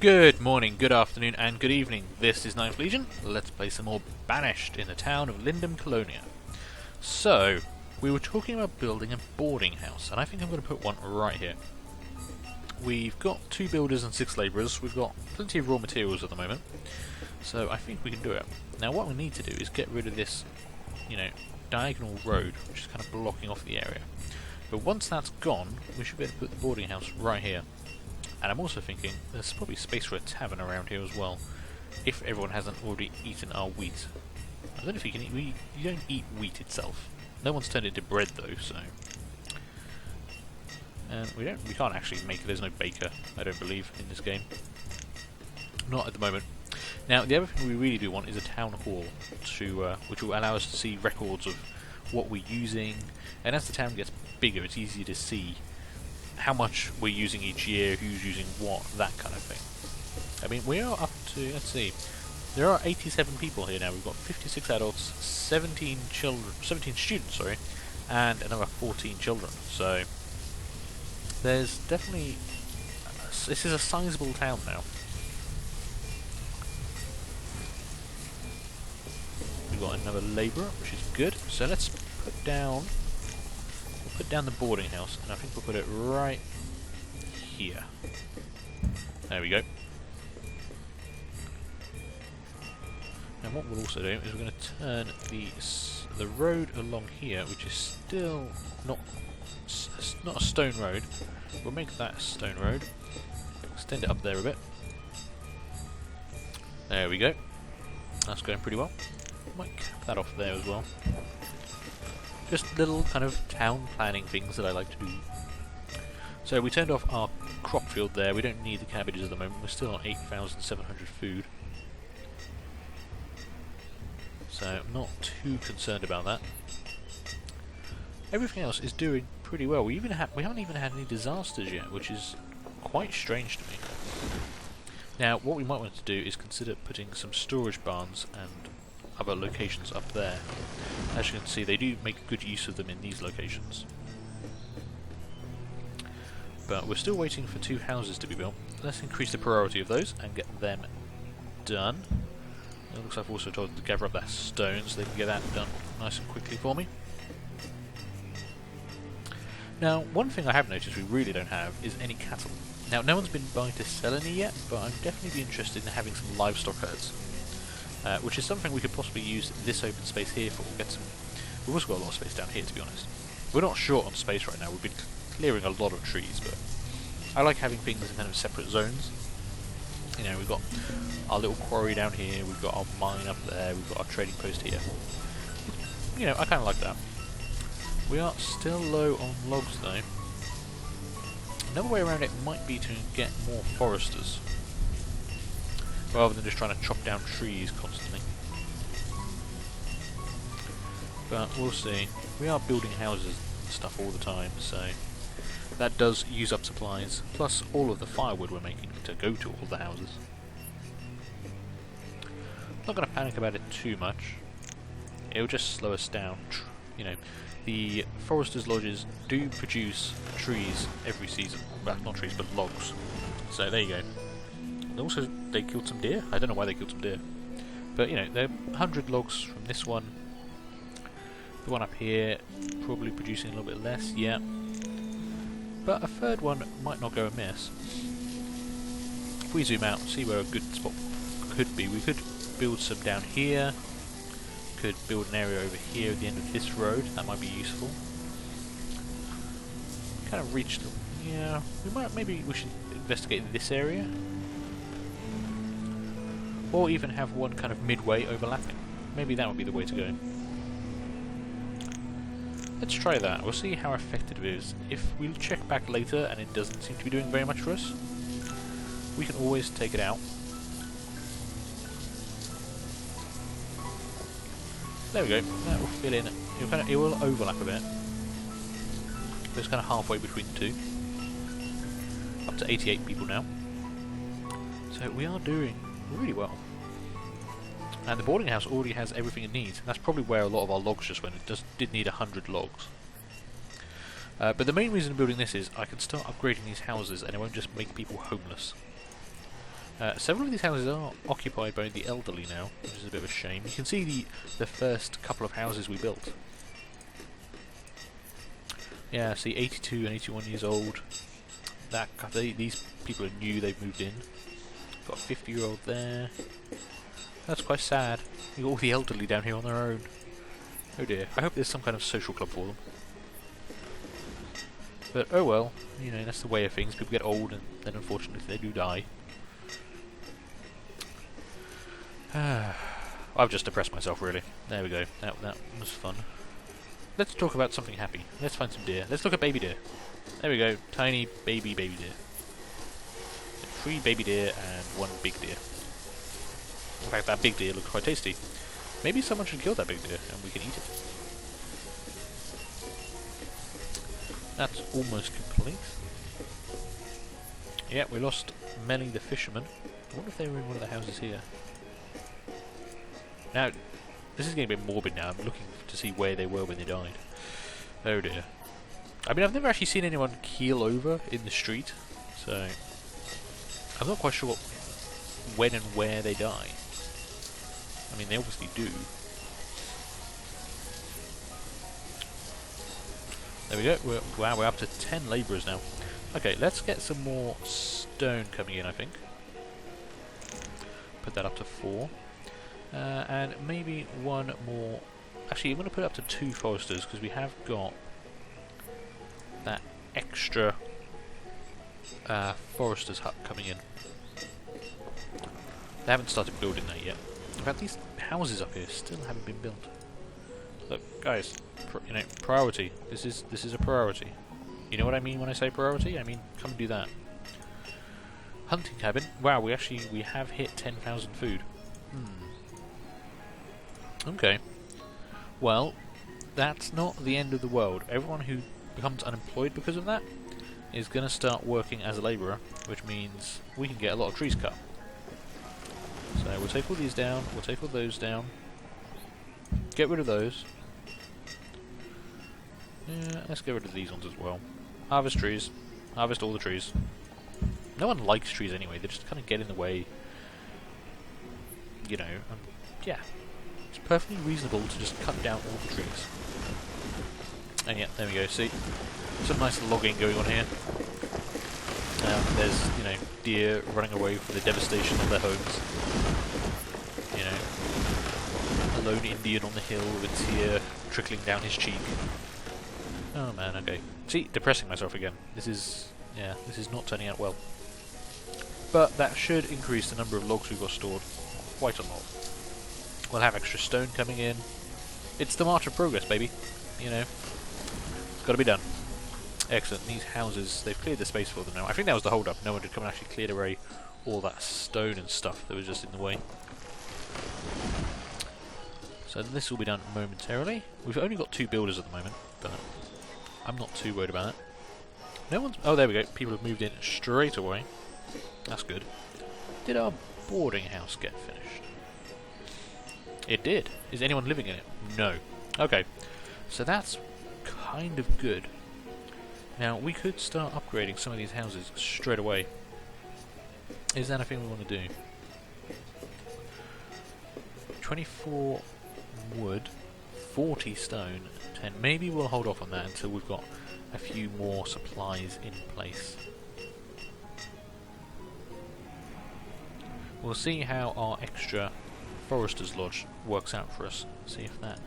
Good morning, good afternoon, and good evening. This is Ninth Legion. Let's play some more Banished in the town of Lindum, Colonia. So, we were talking about building a boarding house, and I think I'm going to put one right here. We've got 2 builders and 6 labourers. We've got plenty of raw materials at the moment, so I think we can do it. Now, what we need to do is get rid of this, diagonal road, which is kind of blocking off the area. But once that's gone, we should be able to put the boarding house right here. And I'm also thinking there's probably space for a tavern around here as well, if everyone hasn't already eaten our wheat. I don't know if you can eat wheat. You don't eat wheat itself. No one's turned it into bread though, so. And we can't actually make. There's no baker, I don't believe, in this game. Not at the moment. Now the other thing we really do want is a town hall, which will allow us to see records of what we're using. And as the town gets bigger, it's easier to see how much we're using each year, who's using what, that kind of thing. I mean, we are up to, let's see, there are 87 people here now. We've got 56 adults, 17 students, and another 14 children. So there's definitely, this is a sizable town now. We've got another labourer, which is good. So let's put down the boarding house, and I think we'll put it right here. There we go. And what we'll also do is we're going to turn the road along here, which is still not a stone road. We'll make that a stone road. Extend it up there a bit. There we go. That's going pretty well. Might cap that off there as well. Just little kind of town planning things that I like to do. So we turned off our crop field there. We don't need the cabbages at the moment. We're still on 8,700 food. So I'm not too concerned about that. Everything else is doing pretty well. We haven't even had any disasters yet, which is quite strange to me. Now what we might want to do is consider putting some storage barns and other locations up there. As you can see, they do make good use of them in these locations. But we're still waiting for 2 houses to be built. Let's increase the priority of those and get them done. It looks like I've also told them to gather up that stone so they can get that done nice and quickly for me. Now, one thing I have noticed we really don't have is any cattle. Now, no one's been buying to sell any yet, but I'd definitely be interested in having some livestock herds. Which is something we could possibly use this open space here for. We've also got a lot of space down here, to be honest. We're not short on space right now. We've been clearing a lot of trees, but I like having things in kind of separate zones. You know, we've got our little quarry down here, we've got our mine up there, we've got our trading post here. You know, I kind of like that. We are still low on logs, though. Another way around it might be to get more foresters, rather than just trying to chop down trees constantly. But we'll see. We are building houses and stuff all the time, so that does use up supplies, plus all of the firewood we're making to go to all the houses. Not going to panic about it too much. It'll just slow us down. You know, the foresters' lodges do produce trees every season. Well, not trees, but logs. So there you go. And also, they killed some deer. I don't know why they killed some deer. But, you know, there are 100 logs from this one. The one up here, probably producing a little bit less, yeah. But a third one might not go amiss. If we zoom out and see where a good spot could be, we could build some down here. Could build an area over here at the end of this road. That might be useful. Kind of reached... Yeah, maybe we should investigate this area. Or even have one kind of midway overlapping. Maybe that would be the way to go. Let's try that. We'll see how effective it is. If we check back later and it doesn't seem to be doing very much for us, we can always take it out. There we go. That will fill in. It will overlap a bit. But it's kind of halfway between the two. Up to 88 people now. So we are doing really well. And the boarding house already has everything it needs. That's probably where a lot of our logs just went. It did need 100 logs. But the main reason of building this is I can start upgrading these houses and it won't just make people homeless. Several of these houses are occupied by the elderly now, which is a bit of a shame. You can see the first couple of houses we built. Yeah, see, 82 and 81 years old. These people are new, they've moved in. Got a 50-year-old there. That's quite sad. You got all the elderly down here on their own. Oh dear. I hope there's some kind of social club for them. But oh well, you know, that's the way of things. People get old and then unfortunately they do die. I've just depressed myself, really. There we go. That was fun. Let's talk about something happy. Let's find some deer. Let's look at baby deer. There we go. Tiny baby deer. 3 baby deer and 1 big deer. In fact, that big deer looks quite tasty. Maybe someone should kill that big deer and we can eat it. That's almost complete. Yeah, we lost Melly the fisherman. I wonder if they were in one of the houses here. Now, this is getting a bit morbid now. I'm looking to see where they were when they died. Oh dear. I mean, I've never actually seen anyone keel over in the street, so I'm not quite sure when and where they die. I mean, they obviously do. There we go. Wow, we're up to 10 labourers now. Okay, let's get some more stone coming in, I think. Put that up to 4. And maybe 1 more. Actually, I'm going to put it up to 2 foresters because we have got that extra forester's hut coming in. They haven't started building that yet. In fact, these houses up here still haven't been built. Look, guys, you know, priority. This is a priority. You know what I mean when I say priority? I mean, come and do that. Hunting cabin. Wow, we have hit 10,000 food. Okay. Well, that's not the end of the world. Everyone who becomes unemployed because of that is going to start working as a labourer, which means we can get a lot of trees cut. So we'll take all these down, we'll take all those down, get rid of those. Yeah, let's get rid of these ones as well. Harvest trees, harvest all the trees. No one likes trees anyway, they just kind of get in the way. You know, yeah. It's perfectly reasonable to just cut down all the trees. And yeah, there we go, see? Some nice logging going on here. There's, you know, deer running away from the devastation of their homes. You know, a lone Indian on the hill with a tear trickling down his cheek. Oh man, okay. See, depressing myself again. This is not turning out well. But that should increase the number of logs we've got stored quite a lot. We'll have extra stone coming in. It's the march of progress, baby. You know, it's got to be done. Excellent. These houses, they've cleared the space for them now. I think that was the hold-up. No one had come and actually cleared away all that stone and stuff that was just in the way. So this will be done momentarily. We've only got 2 builders at the moment, but I'm not too worried about it. No one's... Oh, there we go. People have moved in straight away. That's good. Did our boarding house get finished? It did. Is anyone living in it? No. Okay. So that's kind of good. Now, we could start upgrading some of these houses straight away. Is that a thing we want to do? 24 wood, 40 stone, 10. Maybe we'll hold off on that until we've got a few more supplies in place. We'll see how our extra Forester's Lodge works out for us. See if that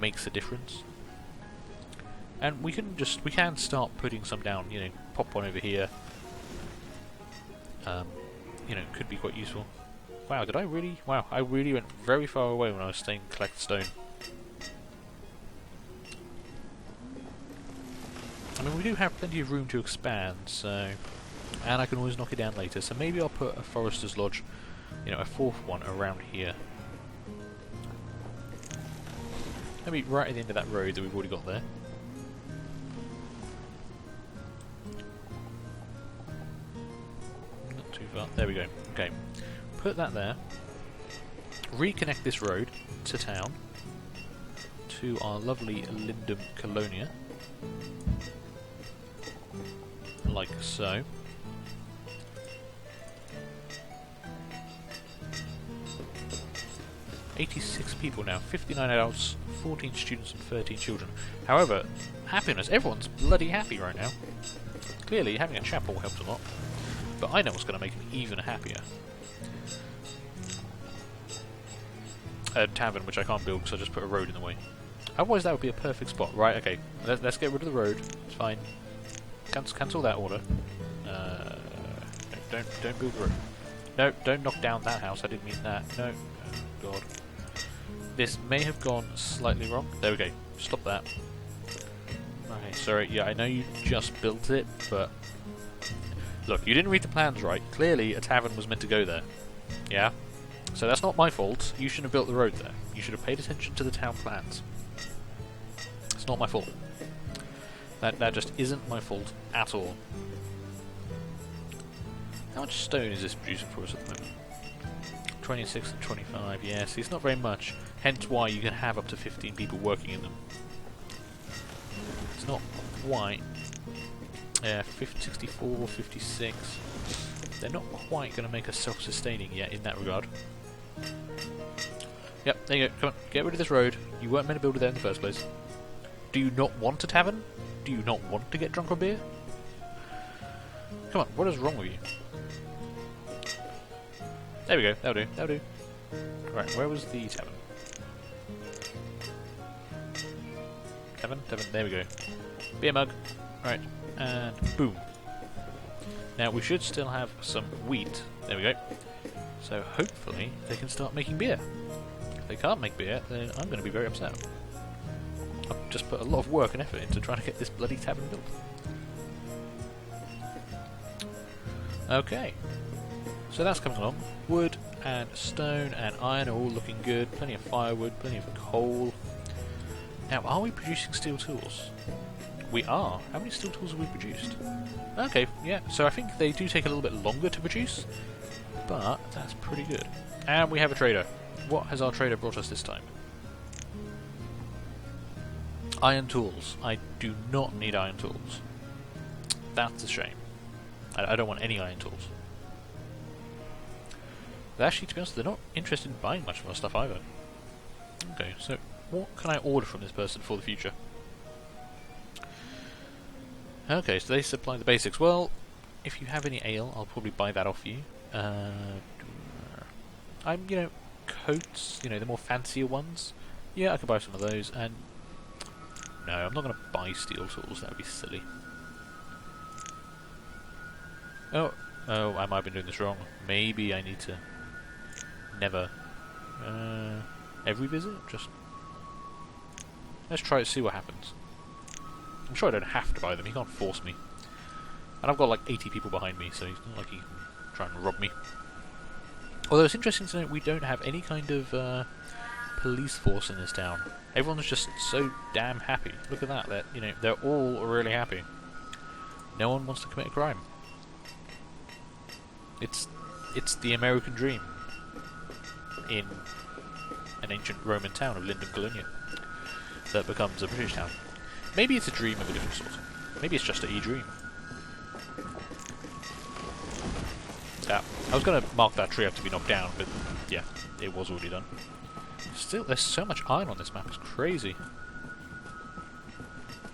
makes a difference. And we can start putting some down, you know, pop one over here. You know, could be quite useful. Wow, did I really? Wow, I really went very far away when I was staying collect stone. I mean, we do have plenty of room to expand, so... And I can always knock it down later, so maybe I'll put a Forester's Lodge, you know, a 4th one around here. Maybe right at the end of that road that we've already got there. Not too far. There we go. Okay. Put that there. Reconnect this road to town. To our lovely Lindum Colonia. Like so. 86 people now, 59 adults, 14 students and 13 children. However, happiness, everyone's bloody happy right now. Clearly, having a chapel helps a lot. But I know what's going to make them even happier. A tavern, which I can't build because I just put a road in the way. Otherwise that would be a perfect spot. Right, okay. Let's get rid of the road. It's fine. Cancel that order. Don't build the road. No, don't knock down that house. I didn't mean that. No. Oh, God. This may have gone slightly wrong. There we go. Stop that. Okay, sorry. Yeah, I know you just built it, but... Look, you didn't read the plans right. Clearly, a tavern was meant to go there. Yeah? So that's not my fault. You shouldn't have built the road there. You should have paid attention to the town plans. It's not my fault. That just isn't my fault at all. How much stone is this producing for us at the moment? 26 and 25, yes, it's not very much. Hence why you can have up to 15 people working in them. It's not quite... 64, 56... They're not quite going to make us self-sustaining yet in that regard. Yep, there you go. Come on, get rid of this road. You weren't meant to build it there in the first place. Do you not want a tavern? Do you not want to get drunk on beer? Come on, what is wrong with you? There we go, that'll do, that'll do. Right, where was the tavern? Tavern, there we go. Beer mug. Right, and boom. Now we should still have some wheat. There we go. So hopefully they can start making beer. If they can't make beer, then I'm going to be very upset. I've just put a lot of work and effort into trying to get this bloody tavern built. Okay. So that's coming along. Wood and stone and iron are all looking good. Plenty of firewood, plenty of coal. Now, are we producing steel tools? We are. How many steel tools have we produced? Okay, yeah. So I think they do take a little bit longer to produce, but that's pretty good. And we have a trader. What has our trader brought us this time? Iron tools. I do not need iron tools. That's a shame. I don't want any iron tools. But actually, to be honest, they're not interested in buying much of our stuff either. Okay, so what can I order from this person for the future? Okay, so they supply the basics. Well, if you have any ale, I'll probably buy that off you. Coats, the more fancier ones. Yeah, I could buy some of those, and... No, I'm not going to buy steel tools, that would be silly. Oh, I might have been doing this wrong. Maybe I need to... Never... every visit? Just... Let's try to see what happens. I'm sure I don't have to buy them, he can't force me. And I've got like 80 people behind me, so it's not like he can try and rob me. Although it's interesting to note we don't have any kind of police force in this town. Everyone's just so damn happy. Look at that, they're all really happy. No one wants to commit a crime. It's the American dream in an ancient Roman town of Linden Colonia that becomes a British town. Maybe it's a dream of a different sort. Maybe it's just a dream. Yeah, I was going to mark that tree up to be knocked down, but yeah, it was already done. Still, there's so much iron on this map, it's crazy.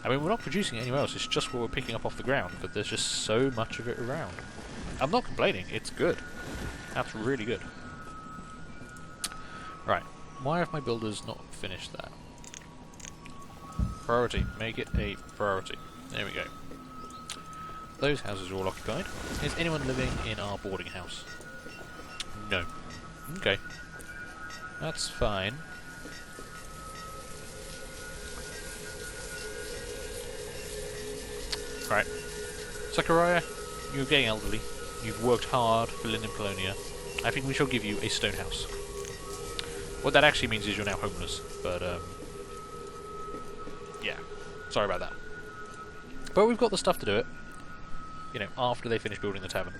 I mean, we're not producing it anywhere else, it's just what we're picking up off the ground, but there's just so much of it around. I'm not complaining, it's good. That's really good. Right, why have my builders not finished that? Priority, make it a priority. There we go. Those houses are all occupied. Is anyone living in our boarding house? No. Okay. That's fine. Right. Zachariah, you're getting elderly. You've worked hard for Linden Colonia. I think we shall give you a stone house. What that actually means is you're now homeless, but yeah. Sorry about that. But we've got the stuff to do it. After they finish building the tavern.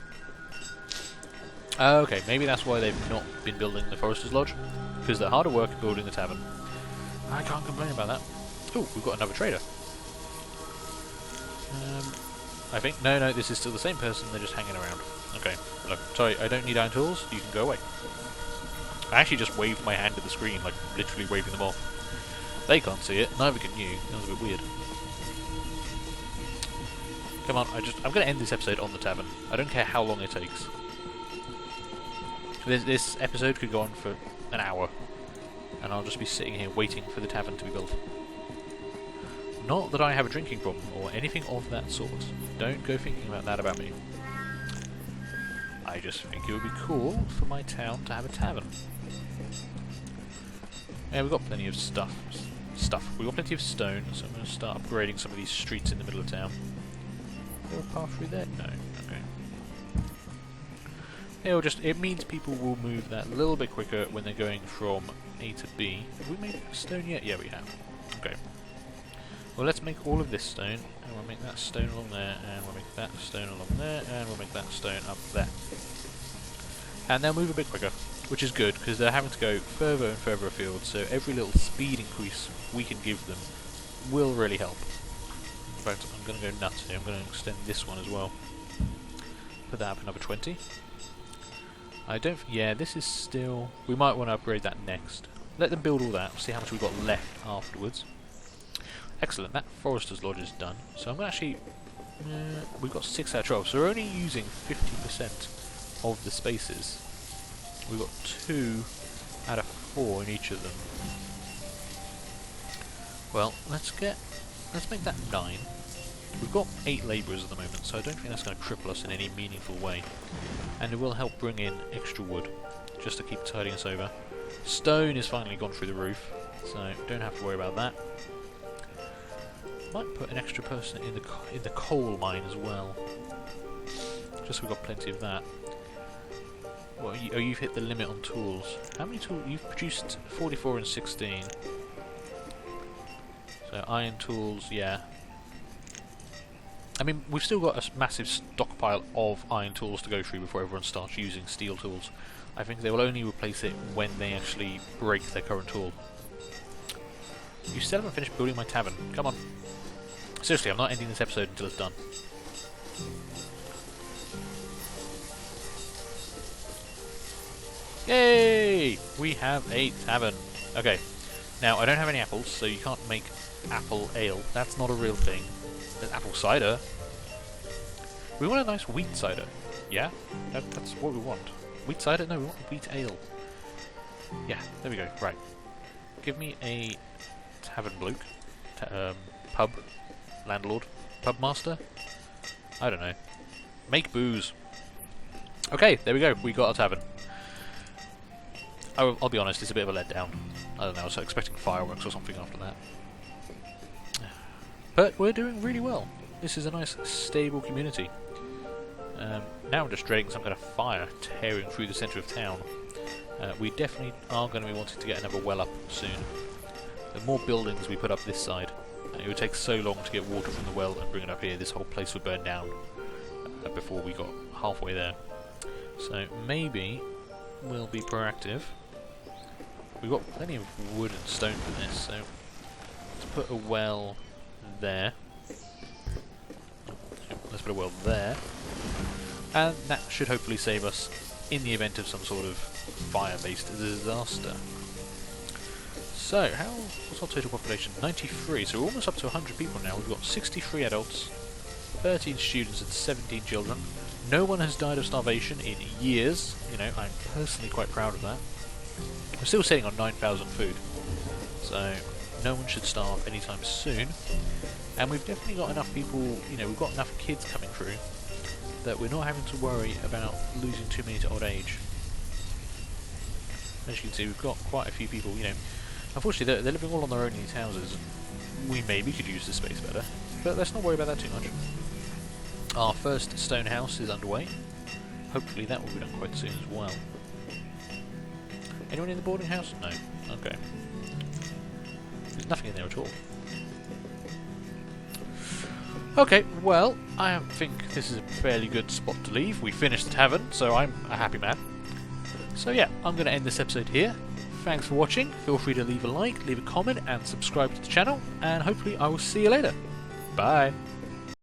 Okay, maybe that's why they've not been building the Forester's Lodge. Because they're hard at work building the tavern. I can't complain about that. Oh, we've got another trader. I think... No, this is still the same person, they're just hanging around. Okay, look, sorry, I don't need iron tools, you can go away. I actually just waved my hand at the screen, like literally waving them off. They can't see it, neither can you. That was a bit weird. Come on, I'm going to end this episode on the tavern. I don't care how long it takes. This episode could go on for an hour, and I'll just be sitting here waiting for the tavern to be built. Not that I have a drinking problem, or anything of that sort. Don't go thinking about that about me. I just think it would be cool for my town to have a tavern. Yeah, we've got plenty of stuff. We've got plenty of stone, so I'm going to start upgrading some of these streets in the middle of town. Is there a path through there? No. Okay. It means people will move that a little bit quicker when they're going from A to B. Have we made stone yet? Yeah, we have. Okay. Well, let's make all of this stone, and we'll make that stone along there, and we'll make that stone along there, and we'll make that stone up there. And they'll move a bit quicker, which is good, because they're having to go further and further afield, so every little speed increase we can give them will really help. In fact, I'm going to go nuts here. I'm going to extend this one as well. Put that up another 20. Yeah, this is still... We might want to upgrade that next. Let them build all that, see how much we've got left afterwards. Excellent, that Forester's Lodge is done. So I'm going to actually... we've got 6 out of 12, so we're only using 50% of the spaces. We've got 2 out of 4 in each of them. Well, let's make that 9. We've got 8 labourers at the moment, so I don't think that's going to cripple us in any meaningful way. And it will help bring in extra wood, just to keep tiding us over. Stone is finally gone through the roof, so don't have to worry about that. Might put an extra person in the coal mine as well, just so we've got plenty of that. Well, you've hit the limit on tools. How many tools? You've produced 44 and 16. So iron tools, yeah. I mean, we've still got a massive stockpile of iron tools to go through before everyone starts using steel tools. I think they will only replace it when they actually break their current tool. You still haven't finished building my tavern. Come on. Seriously, I'm not ending this episode until it's done. Yay! We have a tavern. Okay. Now, I don't have any apples, so you can't make apple ale. That's not a real thing. There's apple cider. We want a nice wheat cider. Yeah? That's what we want. Wheat cider? No, we want wheat ale. Yeah, there we go. Right. Give me a tavern bloke. Pub. Landlord. Pub master? I don't know. Make booze. Okay, there we go. We got a tavern. I'll be honest, it's a bit of a letdown. I don't know, I was expecting fireworks or something after that. But we're doing really well. This is a nice, stable community. Now I'm just dreading some kind of fire tearing through the centre of town. We definitely are going to be wanting to get another well up soon. The more buildings we put up this side, it would take so long to get water from the well and bring it up here, this whole place would burn down before we got halfway there. So maybe we'll be proactive. We've got plenty of wood and stone for this, so let's put a well there. Let's put a well there. And that should hopefully save us in the event of some sort of fire-based disaster. So, what's our total population? 93, so we're almost up to 100 people now. We've got 63 adults, 13 students and 17 children. No one has died of starvation in years. You know, I'm personally quite proud of that. We're still sitting on 9,000 food, so no one should starve anytime soon. And we've definitely got enough people, you know, we've got enough kids coming through that we're not having to worry about losing too many to old age. As you can see, we've got quite a few people, you know. Unfortunately, they're living all on their own in these houses. We maybe could use the space better, but let's not worry about that too much. Our first stone house is underway. Hopefully that will be done quite soon as well. Anyone in the boarding house? No. Okay. There's nothing in there at all. Okay, well, I think this is a fairly good spot to leave. We finished the tavern, so I'm a happy man. So yeah, I'm going to end this episode here. Thanks for watching. Feel free to leave a like, leave a comment, and subscribe to the channel. And hopefully I will see you later. Bye.